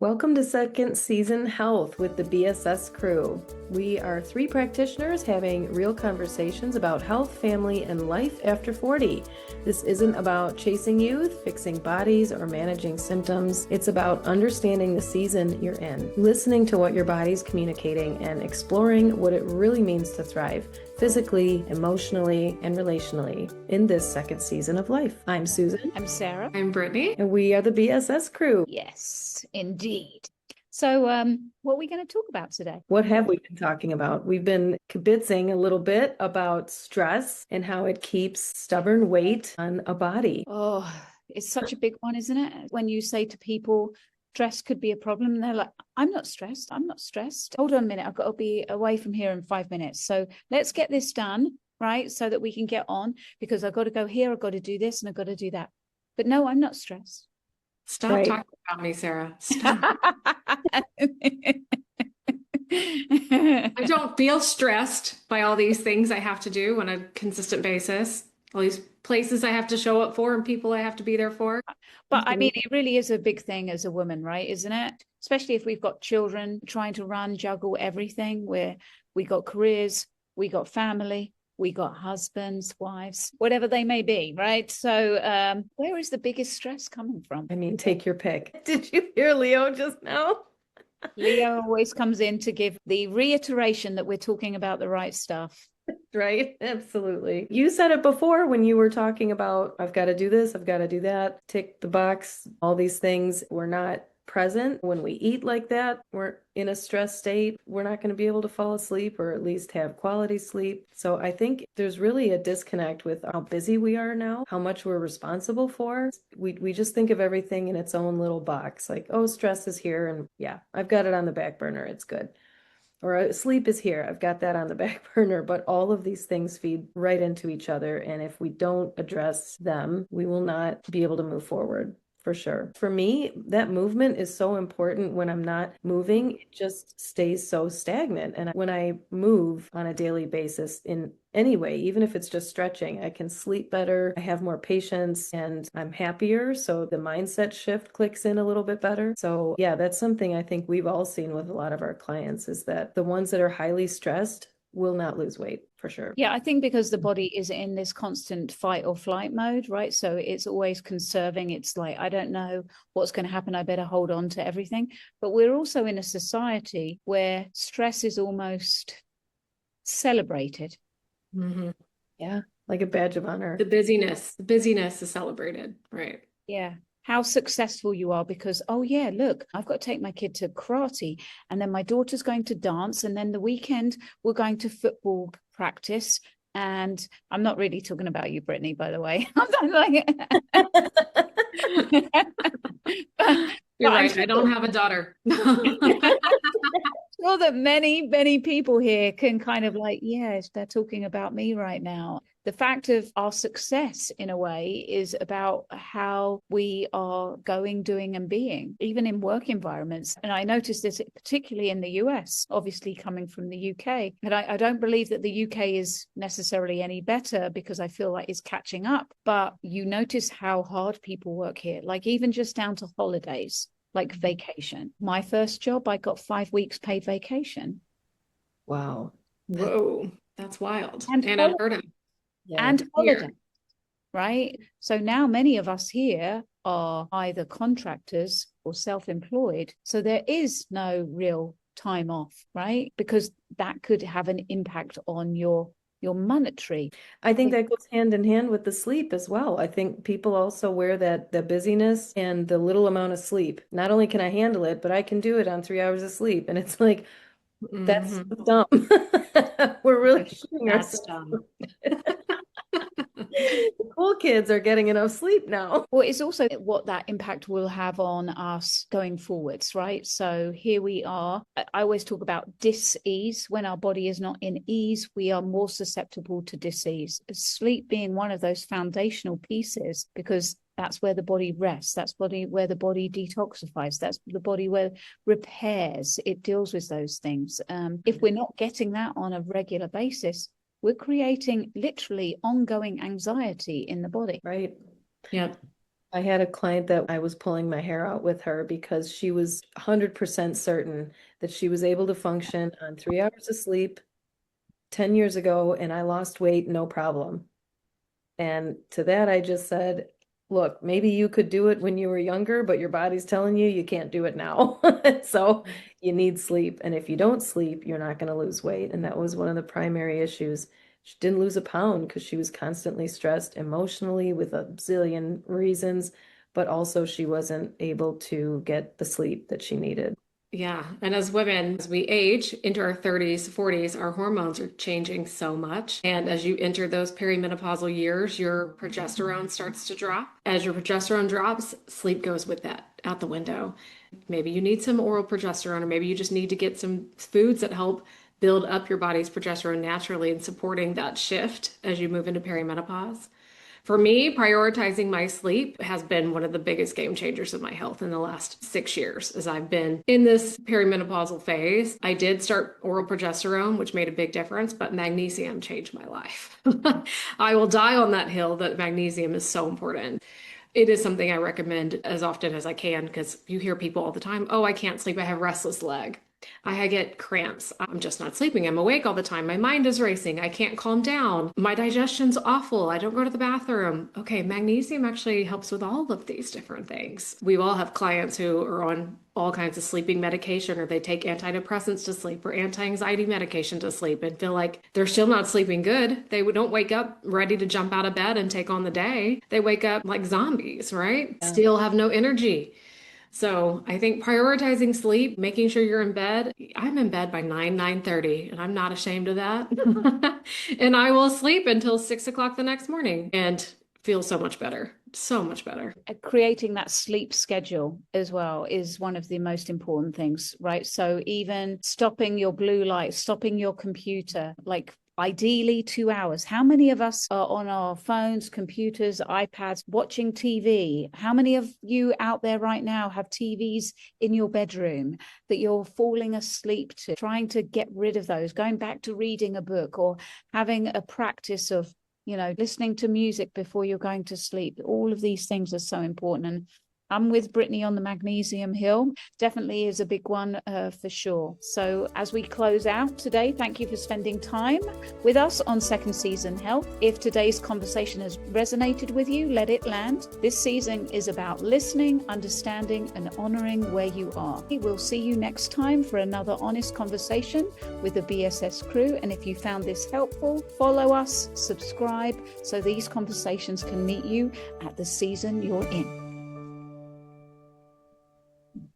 Welcome to Second Season Health with the BSS crew. We are three practitioners having real conversations about health, family, and life after 40. This isn't about chasing youth, fixing bodies, or managing symptoms. It's about understanding the season you're in, listening to what your body's communicating, and exploring what it really means to thrive physically, emotionally, and relationally in this second season of life. I'm Susan. I'm Sarah. I'm Brittany. And we are the BSS crew. Yes, indeed. So what are we going to talk about today? What have we been talking about? We've been kibitzing a little bit about stress and how it keeps stubborn weight on a body. Oh, it's such a big one, isn't it? When you say to people, stress could be a problem, and they're like, I'm not stressed. I'm not stressed. Hold on a minute. I've got to be away from here in 5 minutes. So let's get this done, right? So that we can get on, because I've got to go here. I've got to do this and I've got to do that. But no, I'm not stressed. Stop talking about me, Sarah. Stop. I don't feel stressed by all these things I have to do on a consistent basis. All these places I have to show up for and people I have to be there for. But I mean, it really is a big thing as a woman, right? Isn't it? Especially if we've got children, trying to juggle everything, where we got careers, we got family, we got husbands, wives, whatever they may be, right? So where is the biggest stress coming from? I mean, take your pick. Did you hear Leo just now? Leo always comes in to give the reiteration that we're talking about the right stuff. Right? Absolutely. You said it before when you were talking about, I've got to do this, I've got to do that, tick the box, all these things. We're not present when we eat like that. We're in a stress state. We're not going to be able to fall asleep, or at least have quality sleep. So I think there's really a disconnect with how busy we are now, how much we're responsible for. We just think of everything in its own little box, like, oh, stress is here, and yeah, I've got it on the back burner, it's good. Or sleep is here, I've got that on the back burner. But all of these things feed right into each other, and if we don't address them, we will not be able to move forward. For sure. For me, that movement is so important. When I'm not moving, it just stays so stagnant. And when I move on a daily basis in any way, even if it's just stretching, I can sleep better, I have more patience, and I'm happier. So the mindset shift clicks in a little bit better. So yeah, that's something I think we've all seen with a lot of our clients, is that the ones that are highly stressed will not lose weight, for sure. Yeah, I think because the body is in this constant fight or flight mode, right? So it's always conserving. It's like, I don't know what's going to happen. I better hold on to everything. But we're also in a society where stress is almost celebrated. Mm-hmm. Yeah, like a badge of honor. The busyness is celebrated, right? Yeah. How successful you are because, oh yeah, look, I've got to take my kid to karate, and then my daughter's going to dance, and then the weekend we're going to football practice. And I'm not really talking about you, Brittany, by the way. You're right. I don't have a daughter. Sure that many people here can kind of like, yes, they're talking about me right now. The fact of our success, in a way, is about how we are going, doing, and being, even in work environments. And I noticed this particularly in the US, obviously coming from the UK. And I don't believe that the UK is necessarily any better, because I feel like it's catching up. But you notice how hard people work here, like even just down to holidays, like vacation. My first job, I got 5 weeks paid vacation. Wow. Whoa, that's wild. And unheard of. Yeah. And holiday, right? So now many of us here are either contractors or self-employed. So there is no real time off, right? Because that could have an impact on your monetary. I think that goes hand in hand with the sleep as well. I think people also wear that the busyness and the little amount of sleep. Not only can I handle it, but I can do it on 3 hours of sleep. And it's like, that's dumb. We're really shooting That's ourselves. dumb. The cool kids are getting enough sleep now. Well, it's also what that impact will have on us going forwards, right? So here we are. I always talk about dis-ease. When our body is not in ease, we are more susceptible to dis-ease. Sleep being one of those foundational pieces, because that's where the body rests. That's where the body detoxifies. That's the body where repairs. It deals with those things. If we're not getting that on a regular basis, we're creating literally ongoing anxiety in the body. Right. Yeah. I had a client that I was pulling my hair out with her because she was 100% certain that she was able to function on 3 hours of sleep 10 years ago, and I lost weight, no problem. And to that, I just said, look, maybe you could do it when you were younger, but your body's telling you you can't do it now. So you need sleep. And if you don't sleep, you're not going to lose weight. And that was one of the primary issues. She didn't lose a pound because she was constantly stressed emotionally with a zillion reasons, but also she wasn't able to get the sleep that she needed. Yeah. And as women, as we age into our 30s, 40s, our hormones are changing so much. And as you enter those perimenopausal years, your progesterone starts to drop. As your progesterone drops, sleep goes with that out the window. Maybe you need some oral progesterone, or maybe you just need to get some foods that help build up your body's progesterone naturally and supporting that shift as you move into perimenopause. For me, prioritizing my sleep has been one of the biggest game changers of my health in the last 6 years. As I've been in this perimenopausal phase, I did start oral progesterone, which made a big difference, but magnesium changed my life. I will die on that hill that magnesium is so important. It is something I recommend as often as I can because you hear people all the time, oh, I can't sleep. I have restless leg. I get cramps. I'm just not sleeping. I'm awake all the time. My mind is racing. I can't calm down. My digestion's awful. I don't go to the bathroom. Okay, magnesium actually helps with all of these different things. We all have clients who are on all kinds of sleeping medication, or they take antidepressants to sleep or anti-anxiety medication to sleep and feel like they're still not sleeping good. They don't wake up ready to jump out of bed and take on the day. They wake up like zombies, right? Yeah. Still have no energy. So I think prioritizing sleep, making sure you're in bed. I'm in bed by 9:30, and I'm not ashamed of that. And I will sleep until 6 o'clock the next morning and feel so much better. So much better. Creating that sleep schedule as well is one of the most important things, right? So even stopping your blue light, stopping your computer, like ideally 2 hours. How many of us are on our phones, computers, iPads, watching TV? How many of you out there right now have TVs in your bedroom that you're falling asleep to? Trying to get rid of those, going back to reading a book or having a practice of listening to music before you're going to sleep. All of these things are so important. And I'm with Brittany on the magnesium hill. Definitely is a big one for sure. So as we close out today, thank you for spending time with us on Second Season Health. If today's conversation has resonated with you, let it land. This season is about listening, understanding, and honoring where you are. We'll see you next time for another honest conversation with the BSS crew. And if you found this helpful, follow us, subscribe, so these conversations can meet you at the season you're in.